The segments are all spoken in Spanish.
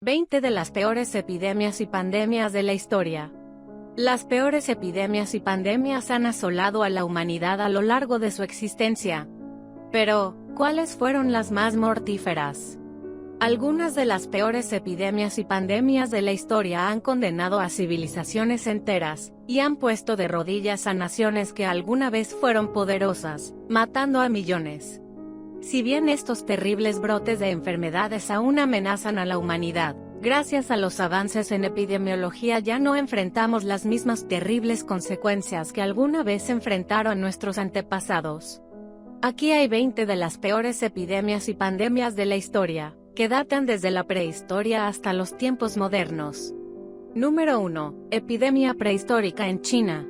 20 de las peores epidemias y pandemias de la historia. Las peores epidemias y pandemias han asolado a la humanidad a lo largo de su existencia. Pero, ¿cuáles fueron las más mortíferas? Algunas de las peores epidemias y pandemias de la historia han condenado a civilizaciones enteras, y han puesto de rodillas a naciones que alguna vez fueron poderosas, matando a millones. Si bien estos terribles brotes de enfermedades aún amenazan a la humanidad, gracias a los avances en epidemiología ya no enfrentamos las mismas terribles consecuencias que alguna vez enfrentaron nuestros antepasados. Aquí hay 20 de las peores epidemias y pandemias de la historia, que datan desde la prehistoria hasta los tiempos modernos. Número 1. Epidemia prehistórica en China.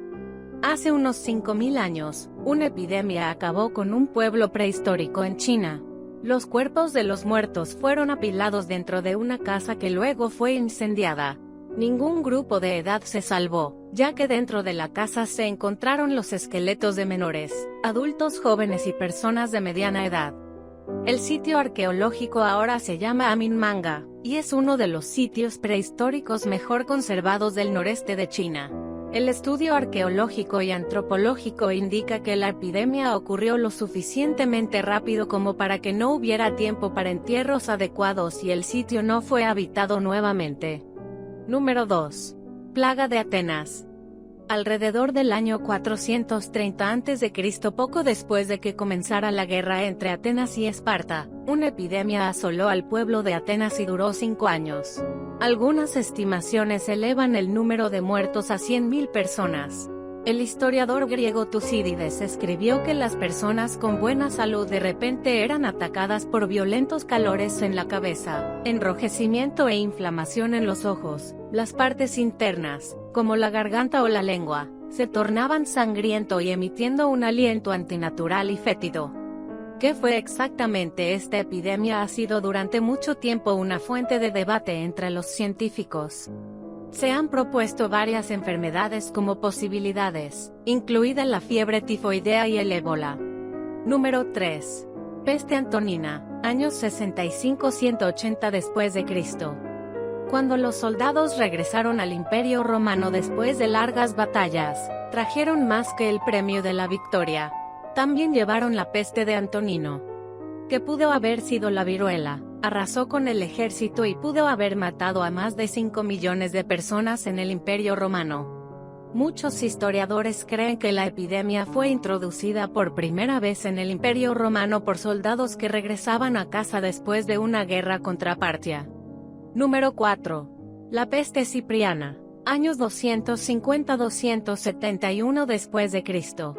Hace unos 5000 años, una epidemia acabó con un pueblo prehistórico en China. Los cuerpos de los muertos fueron apilados dentro de una casa que luego fue incendiada. Ningún grupo de edad se salvó, ya que dentro de la casa se encontraron los esqueletos de menores, adultos jóvenes y personas de mediana edad. El sitio arqueológico ahora se llama Aminmanga, y es uno de los sitios prehistóricos mejor conservados del noreste de China. El estudio arqueológico y antropológico indica que la epidemia ocurrió lo suficientemente rápido como para que no hubiera tiempo para entierros adecuados y el sitio no fue habitado nuevamente. Número 2. Plaga de Atenas. Alrededor del año 430 a.C., poco después de que comenzara la guerra entre Atenas y Esparta, una epidemia asoló al pueblo de Atenas y duró 5 años. Algunas estimaciones elevan el número de muertos a 100.000 personas. El historiador griego Tucídides escribió que las personas con buena salud de repente eran atacadas por violentos calores en la cabeza, enrojecimiento e inflamación en los ojos. Las partes internas, como la garganta o la lengua, se tornaban sangriento y emitiendo un aliento antinatural y fétido. ¿Qué fue exactamente esta epidemia? Ha sido durante mucho tiempo una fuente de debate entre los científicos. Se han propuesto varias enfermedades como posibilidades, incluida la fiebre tifoidea y el ébola. Número 3. Peste antonina, años 65-180 después de Cristo. Cuando los soldados regresaron al Imperio Romano después de largas batallas, trajeron más que el premio de la victoria. También llevaron la peste de Antonino, que pudo haber sido la viruela. Arrasó con el ejército y pudo haber matado a más de 5 millones de personas en el Imperio Romano. Muchos historiadores creen que la epidemia fue introducida por primera vez en el Imperio Romano por soldados que regresaban a casa después de una guerra contra Partia. Número 4. La peste cipriana, años 250-271 después de Cristo.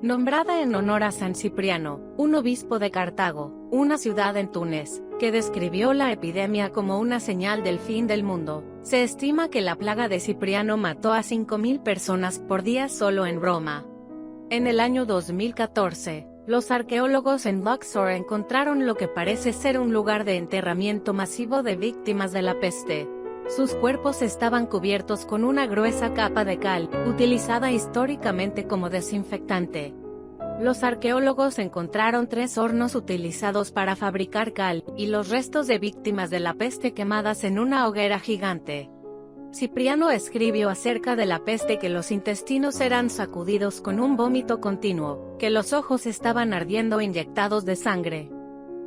Nombrada en honor a San Cipriano, un obispo de Cartago, una ciudad en Túnez, que describió la epidemia como una señal del fin del mundo. Se estima que la plaga de Cipriano mató a 5.000 personas por día solo en Roma. En el año 2014, los arqueólogos en Luxor encontraron lo que parece ser un lugar de enterramiento masivo de víctimas de la peste. Sus cuerpos estaban cubiertos con una gruesa capa de cal, utilizada históricamente como desinfectante. Los arqueólogos encontraron 3 hornos utilizados para fabricar cal, y los restos de víctimas de la peste quemadas en una hoguera gigante. Cipriano escribió acerca de la peste que los intestinos eran sacudidos con un vómito continuo, que los ojos estaban ardiendo inyectados de sangre,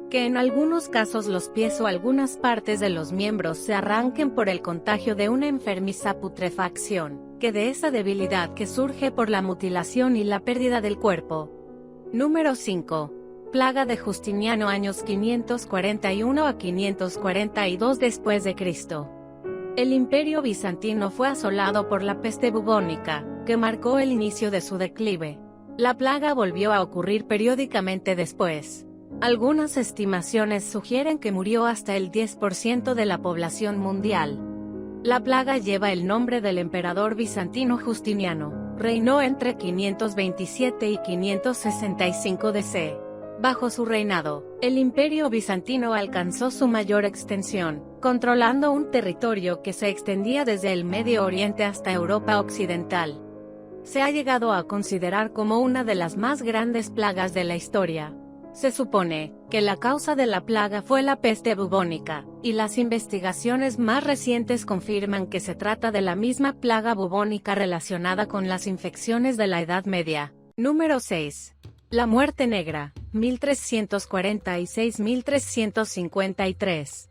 que en algunos casos los pies o algunas partes de los miembros se arranquen por el contagio de una enfermiza putrefacción, que de esa debilidad que surge por la mutilación y la pérdida del cuerpo. Número 5. Plaga de Justiniano, años 541 a 542 después de Cristo. El Imperio bizantino fue asolado por la peste bubónica, que marcó el inicio de su declive. La plaga volvió a ocurrir periódicamente después. Algunas estimaciones sugieren que murió hasta el 10% de la población mundial. La plaga lleva el nombre del emperador bizantino Justiniano. Reinó entre 527 y 565 DC. Bajo su reinado, el Imperio bizantino alcanzó su mayor extensión, controlando un territorio que se extendía desde el Medio Oriente hasta Europa Occidental. Se ha llegado a considerar como una de las más grandes plagas de la historia. Se supone que la causa de la plaga fue la peste bubónica, y las investigaciones más recientes confirman que se trata de la misma plaga bubónica relacionada con las infecciones de la Edad Media. Número 6. La muerte negra, 1346-1353.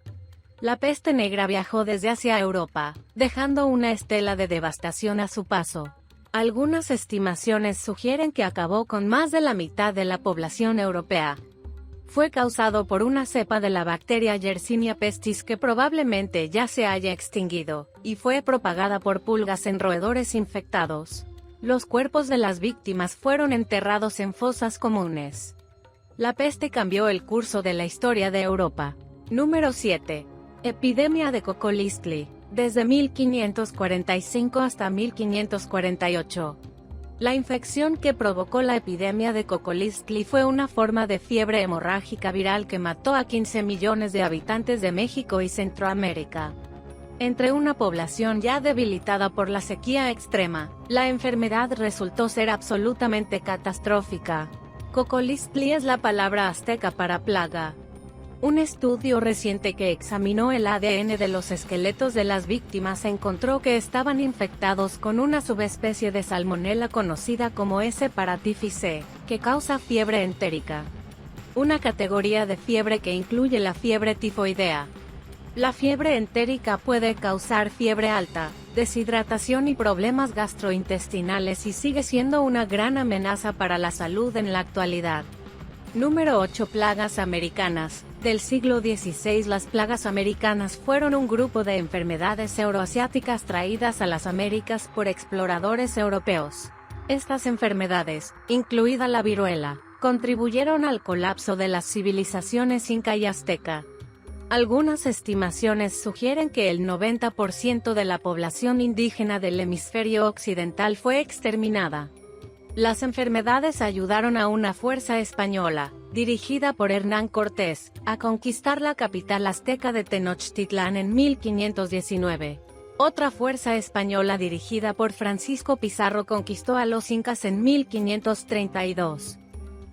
La peste negra viajó desde Asia a Europa, dejando una estela de devastación a su paso. Algunas estimaciones sugieren que acabó con más de la mitad de la población europea. Fue causado por una cepa de la bacteria Yersinia pestis que probablemente ya se haya extinguido, y fue propagada por pulgas en roedores infectados. Los cuerpos de las víctimas fueron enterrados en fosas comunes. La peste cambió el curso de la historia de Europa. Número 7. Epidemia de Cocolistli. Desde 1545 hasta 1548. La infección que provocó la epidemia de Cocolistli fue una forma de fiebre hemorrágica viral que mató a 15 millones de habitantes de México y Centroamérica. Entre una población ya debilitada por la sequía extrema, la enfermedad resultó ser absolutamente catastrófica. Cocolistli es la palabra azteca para plaga. Un estudio reciente que examinó el ADN de los esqueletos de las víctimas encontró que estaban infectados con una subespecie de salmonela conocida como S. paratifice, que causa fiebre entérica. Una categoría de fiebre que incluye la fiebre tifoidea. La fiebre entérica puede causar fiebre alta, deshidratación y problemas gastrointestinales y sigue siendo una gran amenaza para la salud en la actualidad. Número 8. Plagas americanas. Del siglo XVI. Las plagas americanas fueron un grupo de enfermedades euroasiáticas traídas a las Américas por exploradores europeos. Estas enfermedades, incluida la viruela, contribuyeron al colapso de las civilizaciones inca y azteca. Algunas estimaciones sugieren que el 90% de la población indígena del hemisferio occidental fue exterminada. Las enfermedades ayudaron a una fuerza española, dirigida por Hernán Cortés, a conquistar la capital azteca de Tenochtitlán en 1519. Otra fuerza española dirigida por Francisco Pizarro conquistó a los incas en 1532.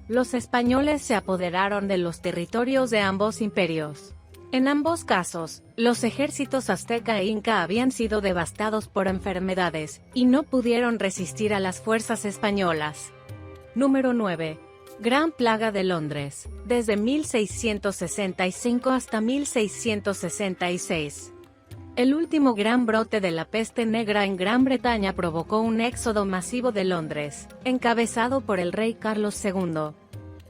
Los españoles se apoderaron de los territorios de ambos imperios. En ambos casos, los ejércitos azteca e inca habían sido devastados por enfermedades, y no pudieron resistir a las fuerzas españolas. Número 9. Gran Plaga de Londres. Desde 1665 hasta 1666. El último gran brote de la peste negra en Gran Bretaña provocó un éxodo masivo de Londres, encabezado por el rey Carlos II.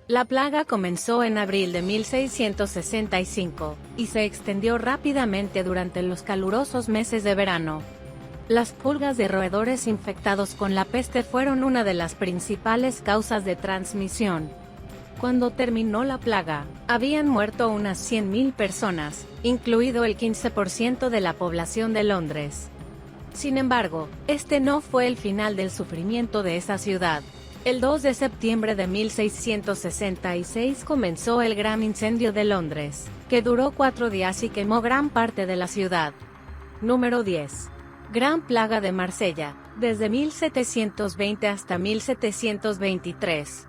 La plaga comenzó en abril de 1665, y se extendió rápidamente durante los calurosos meses de verano. Las pulgas de roedores infectados con la peste fueron una de las principales causas de transmisión. Cuando terminó la plaga, habían muerto unas 100.000 personas, incluido el 15% de la población de Londres. Sin embargo, este no fue el final del sufrimiento de esa ciudad. El 2 de septiembre de 1666 comenzó el Gran Incendio de Londres, que duró 4 días y quemó gran parte de la ciudad. Número 10. Gran Plaga de Marsella, desde 1720 hasta 1723.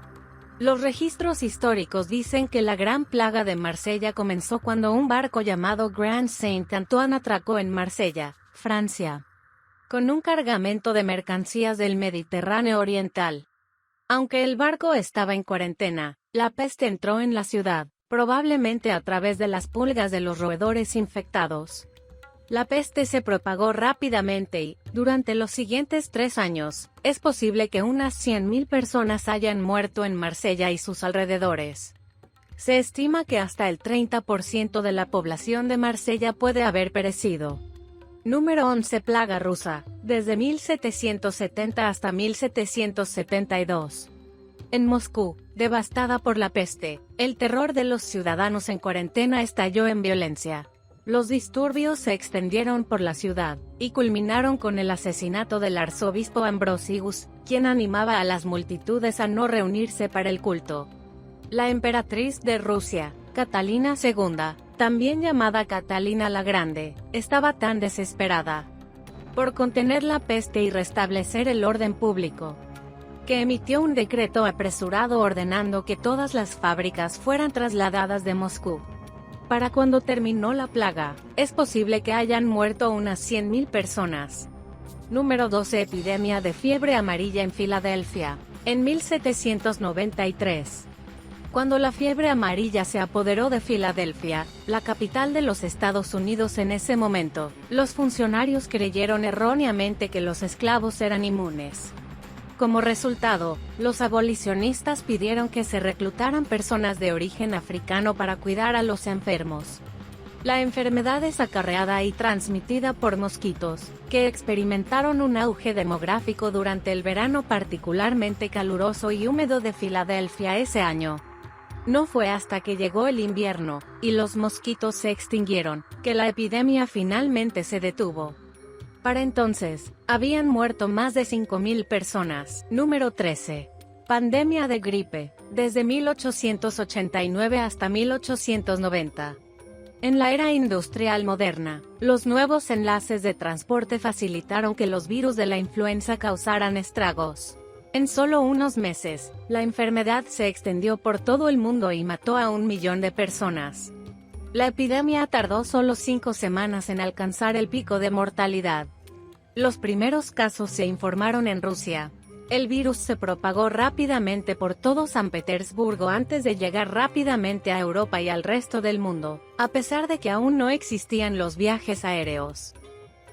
Los registros históricos dicen que la Gran Plaga de Marsella comenzó cuando un barco llamado Grand Saint-Antoine atracó en Marsella, Francia, con un cargamento de mercancías del Mediterráneo Oriental. Aunque el barco estaba en cuarentena, la peste entró en la ciudad, probablemente a través de las pulgas de los roedores infectados. La peste se propagó rápidamente y, durante los siguientes 3 años, es posible que unas 100.000 personas hayan muerto en Marsella y sus alrededores. Se estima que hasta el 30% de la población de Marsella puede haber perecido. Número 11. Plaga rusa, desde 1770 hasta 1772. En Moscú, devastada por la peste, el terror de los ciudadanos en cuarentena estalló en violencia. Los disturbios se extendieron por la ciudad, y culminaron con el asesinato del arzobispo Ambrosius, quien animaba a las multitudes a no reunirse para el culto. La emperatriz de Rusia, Catalina II, también llamada Catalina la Grande, estaba tan desesperada por contener la peste y restablecer el orden público, que emitió un decreto apresurado ordenando que todas las fábricas fueran trasladadas de Moscú. Para cuando terminó la plaga, es posible que hayan muerto unas 100.000 personas. Número 12. Epidemia de fiebre amarilla en Filadelfia, en 1793. Cuando la fiebre amarilla se apoderó de Filadelfia, la capital de los Estados Unidos en ese momento, los funcionarios creyeron erróneamente que los esclavos eran inmunes. Como resultado, los abolicionistas pidieron que se reclutaran personas de origen africano para cuidar a los enfermos. La enfermedad es acarreada y transmitida por mosquitos, que experimentaron un auge demográfico durante el verano particularmente caluroso y húmedo de Filadelfia ese año. No fue hasta que llegó el invierno, y los mosquitos se extinguieron, que la epidemia finalmente se detuvo. Para entonces, habían muerto más de 5.000 personas. Número 13. Pandemia de gripe, desde 1889 hasta 1890. En la era industrial moderna, los nuevos enlaces de transporte facilitaron que los virus de la influenza causaran estragos. En solo unos meses, la enfermedad se extendió por todo el mundo y mató a 1 millón de personas. La epidemia tardó solo 5 semanas en alcanzar el pico de mortalidad. Los primeros casos se informaron en Rusia. El virus se propagó rápidamente por todo San Petersburgo antes de llegar rápidamente a Europa y al resto del mundo, a pesar de que aún no existían los viajes aéreos.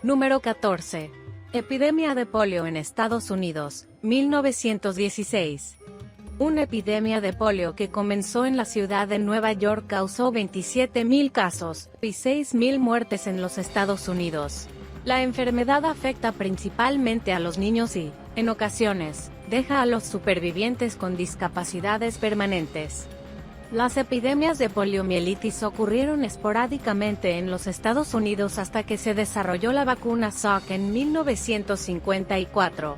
Número 14. Epidemia de polio en Estados Unidos, 1916. Una epidemia de polio que comenzó en la ciudad de Nueva York causó 27.000 casos y 6.000 muertes en los Estados Unidos. La enfermedad afecta principalmente a los niños y, en ocasiones, deja a los supervivientes con discapacidades permanentes. Las epidemias de poliomielitis ocurrieron esporádicamente en los Estados Unidos hasta que se desarrolló la vacuna Salk en 1954.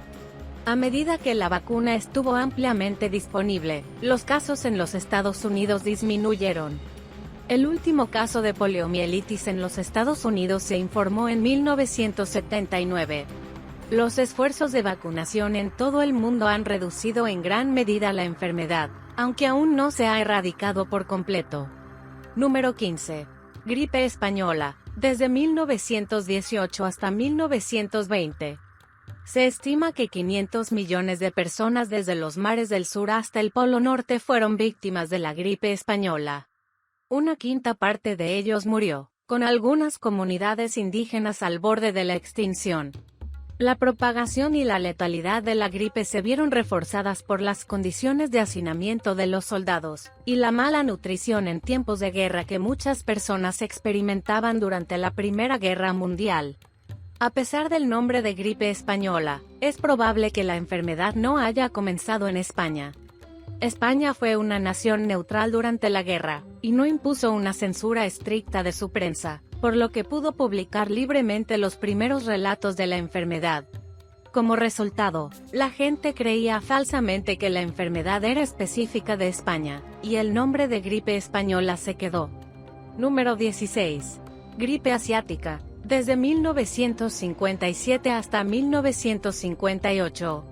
A medida que la vacuna estuvo ampliamente disponible, los casos en los Estados Unidos disminuyeron. El último caso de poliomielitis en los Estados Unidos se informó en 1979. Los esfuerzos de vacunación en todo el mundo han reducido en gran medida la enfermedad, aunque aún no se ha erradicado por completo. Número 15. Gripe española, desde 1918 hasta 1920. Se estima que 500 millones de personas desde los mares del sur hasta el Polo Norte fueron víctimas de la gripe española. Una quinta parte de ellos murió, con algunas comunidades indígenas al borde de la extinción. La propagación y la letalidad de la gripe se vieron reforzadas por las condiciones de hacinamiento de los soldados, y la mala nutrición en tiempos de guerra que muchas personas experimentaban durante la Primera Guerra Mundial. A pesar del nombre de gripe española, es probable que la enfermedad no haya comenzado en España. España fue una nación neutral durante la guerra, y no impuso una censura estricta de su prensa, por lo que pudo publicar libremente los primeros relatos de la enfermedad. Como resultado, la gente creía falsamente que la enfermedad era específica de España, y el nombre de gripe española se quedó. Número 16. Gripe asiática, desde 1957 hasta 1958.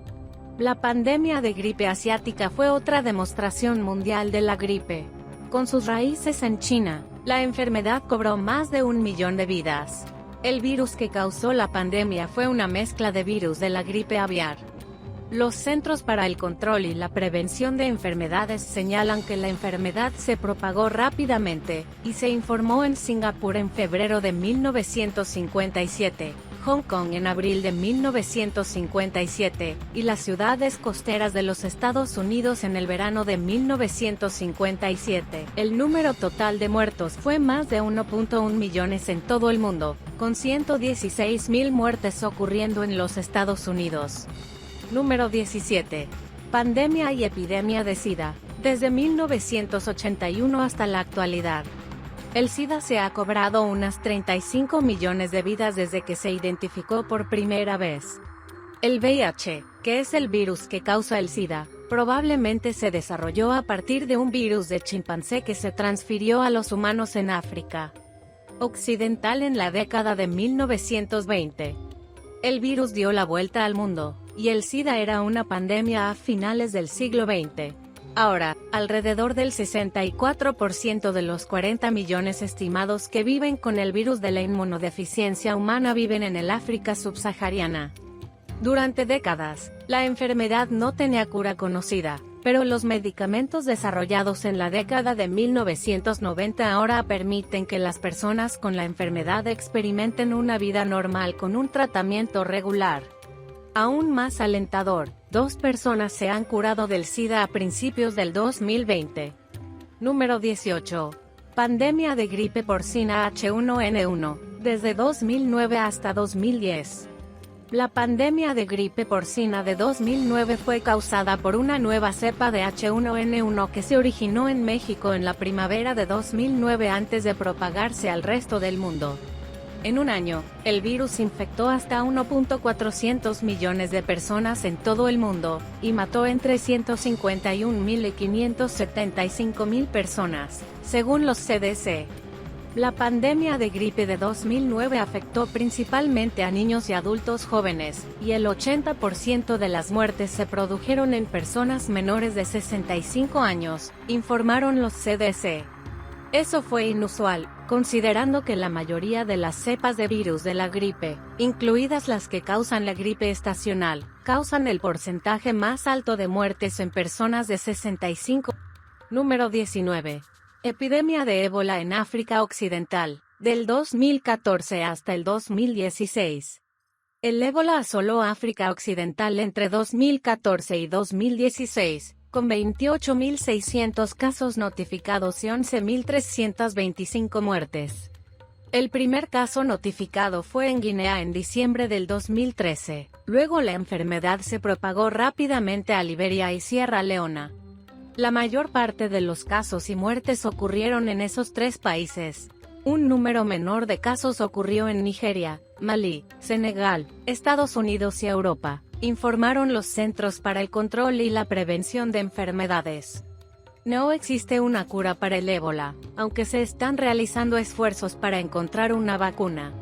La pandemia de gripe asiática fue otra demostración mundial de la gripe. Con sus raíces en China, la enfermedad cobró más de 1 millón de vidas. El virus que causó la pandemia fue una mezcla de virus de la gripe aviar. Los Centros para el Control y la Prevención de Enfermedades señalan que la enfermedad se propagó rápidamente, y se informó en Singapur en febrero de 1957. Hong Kong en abril de 1957, y las ciudades costeras de los Estados Unidos en el verano de 1957. El número total de muertos fue más de 1.1 millones en todo el mundo, con 116.000 muertes ocurriendo en los Estados Unidos. Número 17. Pandemia y epidemia de SIDA, desde 1981 hasta la actualidad. El SIDA se ha cobrado unas 35 millones de vidas desde que se identificó por primera vez. El VIH, que es el virus que causa el SIDA, probablemente se desarrolló a partir de un virus de chimpancé que se transfirió a los humanos en África Occidental en la década de 1920. El virus dio la vuelta al mundo, y el SIDA era una pandemia a finales del siglo XX. Ahora, alrededor del 64% de los 40 millones estimados que viven con el virus de la inmunodeficiencia humana viven en el África subsahariana. Durante décadas, la enfermedad no tenía cura conocida, pero los medicamentos desarrollados en la década de 1990 ahora permiten que las personas con la enfermedad experimenten una vida normal con un tratamiento regular. Aún más alentador, 2 personas se han curado del SIDA a principios del 2020. Número 18. Pandemia de gripe porcina H1N1, desde 2009 hasta 2010. La pandemia de gripe porcina de 2009 fue causada por una nueva cepa de H1N1 que se originó en México en la primavera de 2009 antes de propagarse al resto del mundo. En un año, el virus infectó hasta 1.400 millones de personas en todo el mundo, y mató entre 151.000 y 575.000 personas, según los CDC. La pandemia de gripe de 2009 afectó principalmente a niños y adultos jóvenes, y el 80% de las muertes se produjeron en personas menores de 65 años, informaron los CDC. Eso fue inusual, considerando que la mayoría de las cepas de virus de la gripe, incluidas las que causan la gripe estacional, causan el porcentaje más alto de muertes en personas de 65. Número 19. Epidemia de ébola en África Occidental, del 2014 hasta el 2016. El ébola asoló África Occidental entre 2014 y 2016. Con 28.600 casos notificados y 11.325 muertes. El primer caso notificado fue en Guinea en diciembre del 2013, luego la enfermedad se propagó rápidamente a Liberia y Sierra Leona. La mayor parte de los casos y muertes ocurrieron en esos 3 países. Un número menor de casos ocurrió en Nigeria, Malí, Senegal, Estados Unidos y Europa, informaron los Centros para el Control y la Prevención de Enfermedades. No existe una cura para el ébola, aunque se están realizando esfuerzos para encontrar una vacuna.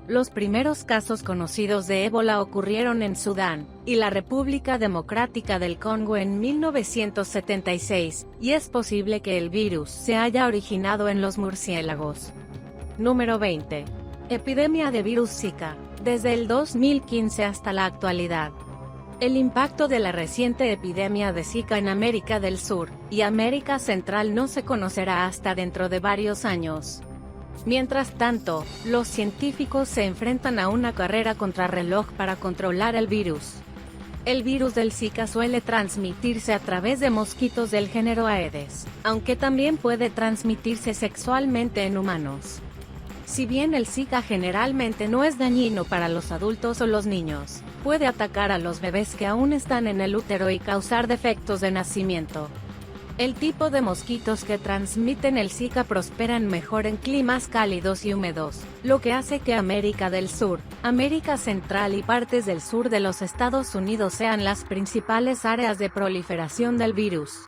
Los primeros casos conocidos de ébola ocurrieron en Sudán y la República Democrática del Congo en 1976, y es posible que el virus se haya originado en los murciélagos. Número 20. Epidemia de virus Zika, desde el 2015 hasta la actualidad. El impacto de la reciente epidemia de Zika en América del Sur y América Central no se conocerá hasta dentro de varios años. Mientras tanto, los científicos se enfrentan a una carrera contrarreloj para controlar el virus. El virus del Zika suele transmitirse a través de mosquitos del género Aedes, aunque también puede transmitirse sexualmente en humanos. Si bien el Zika generalmente no es dañino para los adultos o los niños, puede atacar a los bebés que aún están en el útero y causar defectos de nacimiento. El tipo de mosquitos que transmiten el Zika prosperan mejor en climas cálidos y húmedos, lo que hace que América del Sur, América Central y partes del sur de los Estados Unidos sean las principales áreas de proliferación del virus.